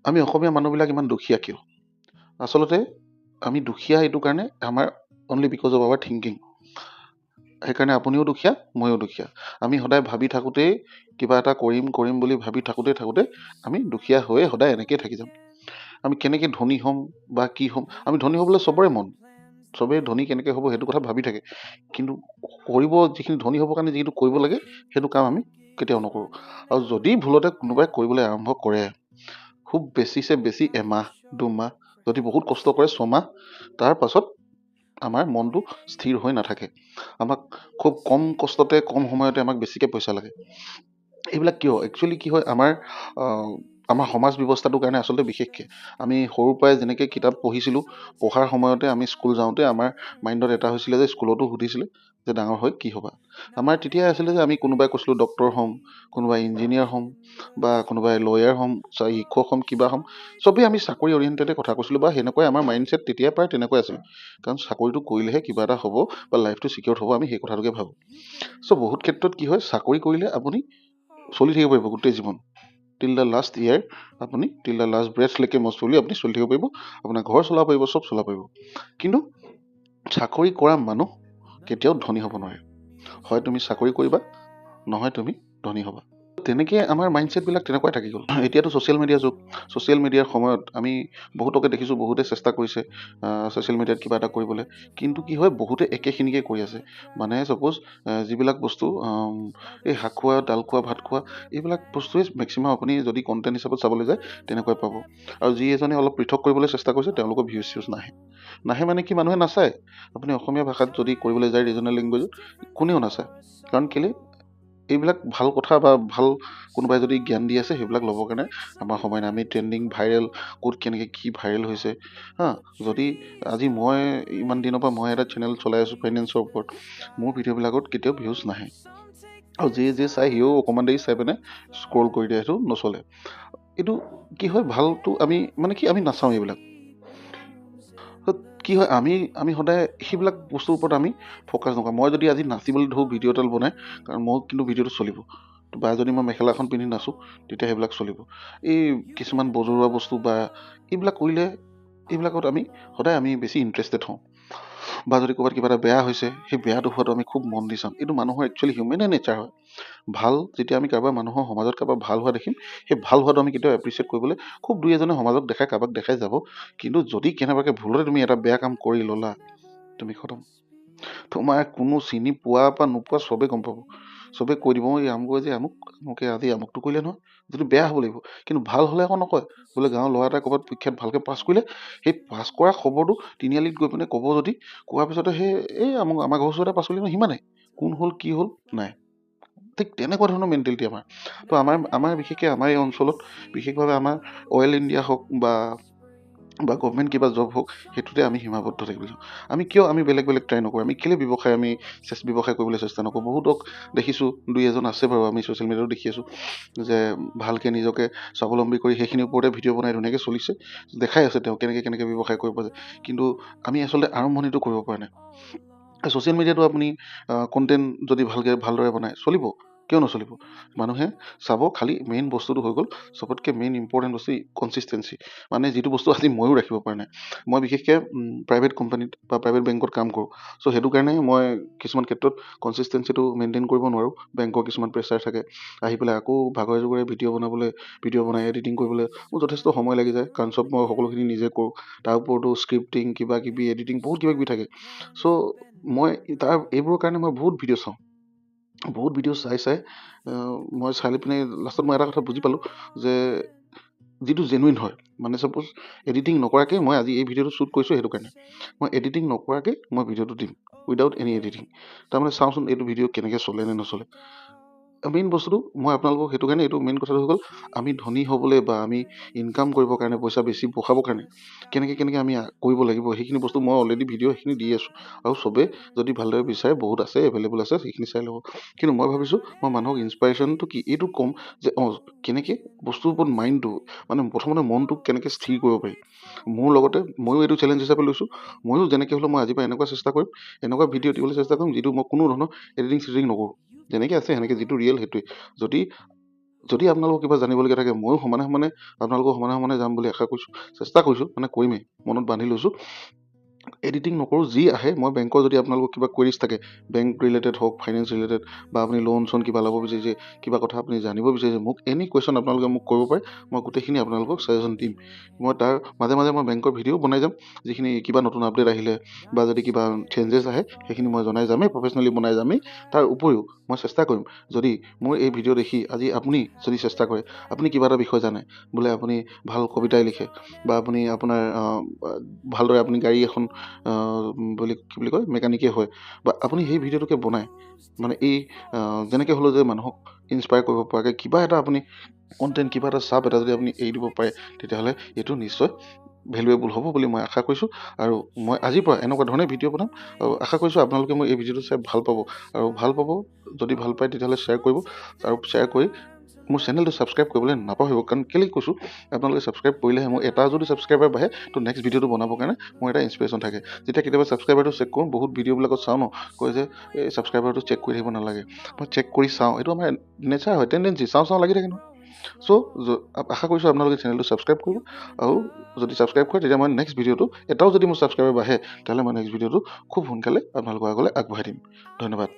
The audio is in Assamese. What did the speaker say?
আমি অসমীয়া মানুহবিলাক ইমান দুখীয়া কিয়? আচলতে আমি দুখীয়া এইটো কাৰণে আমাৰ only because of our thinking. সেইকাৰণে আপুনিও দুখীয়া, ময়ো দুখীয়া। আমি সদায় ভাবি থাকোঁতেই কিবা এটা কৰিম কৰিম বুলি ভাবি থাকোঁতে আমি দুখীয়া হৈয়ে সদায় এনেকেই থাকি যাম। আমি কেনেকৈ ধনী হ'ম বা কি হ'ম, আমি ধনী হ'বলৈ চবৰে মন, চবেই ধনী কেনেকৈ হ'ব সেইটো কথা ভাবি থাকে, কিন্তু কৰিব যিখিনি ধনী হ'বৰ কাৰণে যিটো কৰিব লাগে সেইটো কাম আমি কেতিয়াও নকৰোঁ। আৰু যদি ভুলতে কোনোবাই কৰিবলৈ আৰম্ভ কৰে, খুব বেছিছে বেছি এমাহ 2 মাহ, যদি বহুত কষ্ট কৰে 6 মাহ, তাৰ পাছত আমাৰ মনটো স্থিৰ হৈ নাথাকে। আমাক খুব কম কষ্টতে কম সময়তে আমাক বেছিকৈ পইচা লাগে। এইবিলাক কিয়? একচুৱেলি কি হয়, আমাৰ সমাজ ব্যৱস্থাটোৰ কাৰণে আচলতে বিশেষকৈ আমি সৰুৰ পৰাই যেনেকৈ কিতাপ পঢ়িছিলোঁ, পঢ়াৰ সময়তে আমি স্কুল যাওঁতে আমাৰ মাইণ্ডত এটা হৈছিলে যে স্কুলতো সুধিছিলে যে ডাঙৰ হৈ কি হ'বা। আমাৰ তেতিয়াই আছিলে যে আমি কোনোবাই কৈছিলোঁ ডক্টৰ হ'ম, কোনোবাই ইঞ্জিনিয়াৰ হ'ম, বা কোনোবাই লয়াৰ হ'ম, শিক্ষক হ'ম, কিবা হ'ম। চবেই আমি চাকৰি অৰিয়েণ্টেডে কথা কৈছিলোঁ, বা সেনেকুৱাই আমাৰ মাইণ্ডছেট তেতিয়াৰ পৰাই তেনেকৈ আছিল। কাৰণ চাকৰিটো কৰিলেহে কিবা এটা হ'ব বা লাইফটো ছিকিউৰ হ'ব, আমি সেই কথাটোকে ভাবোঁ। চ' বহুত ক্ষেত্ৰত কি হয়, চাকৰি কৰিলে আপুনি চলি থাকিব পাৰিব গোটেই জীৱন, টিল দ্য লাষ্ট ইয়াৰ, আপুনি টিল দ্য লাষ্ট ব্ৰেথলৈকে মষ্ট প্ৰবলি আপুনি চলি থাকিব পাৰিব, আপোনাৰ ঘৰ চলাব পাৰিব, চব চলাব পাৰিব। কিন্তু চাকৰি কৰা মানুহ কেতিয়াও ধনী হ'ব নোৱাৰে। হয় তুমি চাকৰি কৰিবা, নহয় তুমি ধনী হ'বা। তেনেকৈ আমাৰ মাইণ্ডছেটবিলাক তেনেকুৱাই থাকি গ'ল। এতিয়াতো ছ'চিয়েল মিডিয়া যুগ, ছ'চিয়েল মিডিয়াৰ সময়ত আমি বহুতকে দেখিছোঁ, বহুতে চেষ্টা কৰিছে ছ'চিয়েল মিডিয়াত কিবা এটা কৰিবলৈ, কিন্তু কি হয়, বহুতে একেখিনিকে কৰি আছে। মানে ছাপ'জ যিবিলাক বস্তু এই শাক খোৱা, ডাল খোৱা, ভাত খোৱা, এইবিলাক বস্তুৱে মেক্সিমাম আপুনি যদি কণ্টেণ্ট হিচাপত চাবলৈ যায় তেনেকুৱাই পাব। আৰু যি এজনে অলপ পৃথক কৰিবলৈ চেষ্টা কৰিছে তেওঁলোকৰ ভিউজ চিউজ নাহে মানে কি, মানুহে নাচায়। আপুনি অসমীয়া ভাষাত যদি কৰিবলৈ যায় ৰিজনেল লেংগুৱেজত, কোনেও নাচায়। কাৰণ কেলৈ, এইবিলাক ভাল কথা বা ভাল কোনোবাই যদি জ্ঞান দি আছে সেইবিলাক ল'বৰ কাৰণে আমাৰ সময় নাই। আমি ট্ৰেণ্ডিং, ভাইৰেল, ক'ত কেনেকৈ কি ভাইৰেল হৈছে যদি আজি মই ইমান দিনৰ পৰা মই এটা চেনেল চলাই আছোঁ ফাইনেন্সৰ ওপৰত, মোৰ ভিডিঅ'বিলাকত কেতিয়াও ভিউজ নাহে। আৰু যে চাই সিও অকণমান দেৰি চাই পিনে স্ক্ৰল কৰি দিয়ে, সেইটো নচলে। এইটো কি হয়, ভালটো আমি মানে কি, আমি নাচাওঁ এইবিলাক। কি হয়, আমি সদায় সেইবিলাক বস্তুৰ ওপৰত আমি ফ'কাছ নকৰোঁ। মই যদি আজি নাচিবলৈ ধৰোঁ ভিডিঅ' এডাল বনাই, কাৰণ মোৰ কিন্তু ভিডিঅ'টো চলিব, বা যদি মই মেখেলাখন পিন্ধি নাচোঁ তেতিয়া সেইবিলাক চলিব। এই কিছুমান বজৰুৱা বস্তু বা এইবিলাক কৰিলে, এইবিলাকত সদায় আমি বেছি ইণ্টাৰেষ্টেড হওঁ। বা যদি ক'ৰবাত কিবা এটা বেয়া হৈছে, সেই বেয়াটো হোৱাটো আমি খুব মন দি চাম। এইটো মানুহৰ একচুৱেলি হিউমেন নেচাৰ হয়। ভাল যেতিয়া আমি কাৰোবাৰ মানুহৰ সমাজত কাৰোবাৰ ভাল হোৱা দেখিম, সেই ভাল হোৱাটো আমি কেতিয়াও এপ্ৰিচিয়েট কৰিবলৈ খুব দুই এজনে সমাজক দেখাই, কাৰোবাক দেখাই যাব। কিন্তু যদি কেনেবাকৈ ভুলতে তুমি এটা বেয়া কাম কৰি ল'লা, তুমি খতম। তোমাৰ কোনো চিনি পোৱা বা নোপোৱা চবেই গম পাব, চবেই কৈ দিব এই আমুকে যে আমুকে আজি আমুকটো কৰিলে নহয়, যদি বেয়া হ'ব লাগিব। কিন্তু ভাল হ'লে আকৌ নকয়। বোলে গাঁৱৰ ল'ৰা এটা ক'ৰবাত পৰীক্ষাত ভালকৈ পাছ কৰিলে, সেই পাছ কৰা খবৰটো তিনিআলিত গৈ পিনে ক'ব, যদি কোৱাৰ পিছতে সেই আমাৰ ঘৰৰ ওচৰতে পাছ কৰিলে নহয়, সিমানে। কোন হ'ল কি হ'ল নাই। ঠিক তেনেকুৱা ধৰণৰ মেণ্টেলিটি আমাৰ। তো আমাৰ বিশেষকৈ আমাৰ এই অঞ্চলত বিশেষভাৱে আমাৰ অইল ইণ্ডিয়া হওক বা গভমেণ্ট কিবা জব হওক, সেইটোতে আমি সীমাবদ্ধ থাকিব লাগিব। আমি বেলেগ ট্ৰাই নকৰোঁ? আমি কেলৈ ব্যৱসায় কৰিবলৈ চেষ্টা নকৰোঁ? বহুতক দেখিছোঁ, দুই এজন আছে বাৰু, আমি ছ'চিয়েল মিডিয়াতো দেখি আছোঁ যে ভালকৈ নিজকে স্বাৱলম্বী কৰি সেইখিনিৰ ওপৰতে ভিডিঅ' বনাই ধুনীয়াকৈ চলিছে, দেখাই আছে তেওঁ কেনেকৈ ব্যৱসায় কৰিব যায়। কিন্তু আমি আচলতে আৰম্ভণিটো কৰিব পৰা নাই। ছ'চিয়েল মিডিয়াটো আপুনি কণ্টেণ্ট যদি ভালদৰে বনায়, চলিব, কিয় নচলিব? মানুহে চাব। খালী মেইন বস্তুটো হৈ গ'ল, চবতকৈ মেইন ইম্পৰ্টেণ্ট বস্তু কনচিষ্টেঞ্চি। মানে যিটো বস্তু আজি ময়ো ৰাখিব পৰা নাই। মই বিশেষকৈ প্ৰাইভেট কোম্পানীত বা প্ৰাইভেট বেংকত কাম কৰোঁ। চ' সেইটো কাৰণে মই কিছুমান ক্ষেত্ৰত কনচিষ্টেঞ্চিটো মেইনটেইন কৰিব নোৱাৰোঁ। বেংকৰ কিছুমান প্ৰেছাৰ থাকে, আহি পেলাই আকৌ ভাগৰে জোগৰে ভিডিঅ' বনাই এডিটিং কৰিবলৈ মোৰ যথেষ্ট সময় লাগি যায়, কাৰণ চব মই সকলোখিনি নিজে কৰোঁ। তাৰ ওপৰতো স্ক্ৰিপ্টিং, কিবা কিবি এডিটিং, বহুত কিবা কিবি থাকে। চ' মই এইবোৰৰ কাৰণে মই বহুত ভিডিঅ' চাওঁ। বহুত ভিডিঅ' চাই মই চাই পিনে লাষ্টত মই এটা কথা বুজি পালোঁ যে যিটো জেনুইন হয়, মানে ছাপ'জ এডিটিং নকৰাকৈ মই আজি এই ভিডিঅ'টো শ্বুট কৰিছোঁ, সেইটো কাৰণে মই এডিটিং নকৰাকৈ মই ভিডিঅ'টো দিম, উইদাউট এনি এডিটিং। তাৰমানে চাওঁচোন এইটো ভিডিঅ' কেনেকৈ চলে নে নচলে। মেইন বস্তুটো মই আপোনালোকক সেইটো কাৰণে, এইটো মেইন কথাটো হৈ গ'ল, আমি ধনী হ'বলৈ বা আমি ইনকাম কৰিবৰ কাৰণে, পইচা বেছি বঢ়াবৰ কাৰণে কেনেকৈ আমি কৰিব লাগিব, সেইখিনি বস্তু মই অলৰেডি ভিডিঅ' সেইখিনি দি আছোঁ। আৰু চবেই যদি ভালদৰে বিচাৰে, বহুত আছে, এভেইলেবল আছে, সেইখিনি চাই ল'ব। কিন্তু মই ভাবিছোঁ মই মানুহক ইনস্পাইৰেশ্যনটো কি এইটো ক'ম যে কেনেকৈ বস্তুৰ ওপৰত মাইণ্ডটো, মানে প্ৰথমতে মনটোক কেনেকৈ স্থিৰ কৰিব পাৰি। মোৰ লগতে ময়ো এইটো চেলেঞ্জ হিচাপে লৈছোঁ। ময়ো যেনেকৈ হ'লেও মই আজিৰ পৰা এনেকুৱা চেষ্টা কৰিম, এনেকুৱা ভিডিঅ' দিবলৈ চেষ্টা কৰিম যিটো মই কোনো ধৰণৰ এডিটিং চেডিটিং নকৰোঁ, যেনেকৈ আছে সেনেকৈ, যিটো ৰিয়েল সেইটোৱে। যদি যদি আপোনালোকৰ কিবা জানিবলগীয়া থাকে ময়ো সমানে সমানে আপোনালোকৰ সমানে সমানে যাম বুলি আশা কৰিছোঁ, চেষ্টা কৰিছোঁ, মানে কৰিমেই, মনত বান্ধি লৈছোঁ। এডিটিং নকৰোঁ, যি আহে মই বেংকৰ যদি আপোনালোকৰ কিবা কুৱেৰিজ থাকে, বেংক ৰিলেটেড হওক, ফাইনেন্স ৰিলেটেড, বা আপুনি লোন চোন কিবা ল'ব বিচাৰিছে, কিবা কথা আপুনি জানিব বিচাৰিছে, মোক এনি কুৱেশ্যন আপোনালোকে মোক কৰিব পাৰে, মই গোটেইখিনি আপোনালোকক ছাজেশ্যন দিম। মই তাৰ মাজে মাজে মই বেংকৰ ভিডিঅ' বনাই যাম, যিখিনি কিবা নতুন আপডেট আহিলে বা যদি কিবা চেঞ্জেছ আহে সেইখিনি মই জনাই যামেই, প্ৰফেচনেলি বনাই যামেই। তাৰ উপৰিও মই চেষ্টা কৰিম, যদি মোৰ এই ভিডিঅ' দেখি আজি আপুনি যদি চেষ্টা কৰে, আপুনি কিবা এটা বিষয় জানে, বোলে আপুনি ভাল কবিতাই লিখে, বা আপুনি আপোনাৰ ভালদৰে আপুনি গাড়ী এখন কি বুলি কয় মেকানিকেই হয়, বা আপুনি সেই ভিডিঅ'টোকে বনায়, মানে এই যেনেকৈ হ'লেও যে মানুহক ইনস্পায়াৰ কৰিব পৰাকৈ কিবা এটা আপুনি কণ্টেণ্ট, কিবা এটা চাপ এটা যদি আপুনি এৰি দিব পাৰে, তেতিয়াহ'লে এইটো নিশ্চয় ভেলুৱেবল হ'ব বুলি মই আশা কৰিছোঁ। আৰু মই আজিৰ পৰা এনেকুৱা ধৰণে ভিডিঅ' বনাম, আৰু আশা কৰিছোঁ আপোনালোকে মোৰ এই ভিডিঅ'টো চাই ভাল পাব, আৰু ভাল পাব যদি ভাল পায় তেতিয়াহ'লে শ্বেয়াৰ কৰিব, আৰু শ্বেয়াৰ কৰি মোৰ চেনেলটো ছাবস্ক্ৰাইব কৰিবলৈ নাপাহৰিব। কাৰণ কেলৈ কৈছোঁ, আপোনালোকে ছাবস্ক্ৰাইব কৰিলেহে মোৰ এটা যদি ছাবস্ক্ৰাইবাৰ বাঢ়ে তো নেক্সট ভিডিঅ'টো বনাবৰ কাৰণে মোৰ এটা ইনস্পিৰেশ্যন থাকে। যেতিয়া কেতিয়াবা ছাবস্ক্ৰাইবাৰটো চেক কৰোঁ, বহুত ভিডিঅ'বিলাকত চাওঁ ন, কয় যে এই ছাবস্ক্ৰাইবাৰটো চেক কৰি থাকিব নালাগে, মই চেক কৰি চাওঁ, এইটো আমাৰ নেচাৰ হয়, টেণ্ডেঞ্চি, চাওঁ লাগি থাকে নহয়। চ' আশা কৰিছোঁ আপোনালোকে চেনেলটো ছাবস্ক্ৰাইব কৰিব, আৰু যদি ছাবস্ক্ৰাইব কৰে তেতিয়া মই নেক্সট ভিডিঅ'টো এটাও যদি মোৰ ছাবস্ক্ৰাইবাৰ বাঢ়ে, তেতিয়াহ'লে মই নেক্সট ভিডিঅ'টো খুব সোনকালে আপোনালোকৰ আগলৈ আগবঢ়াই দিম। ধন্যবাদ।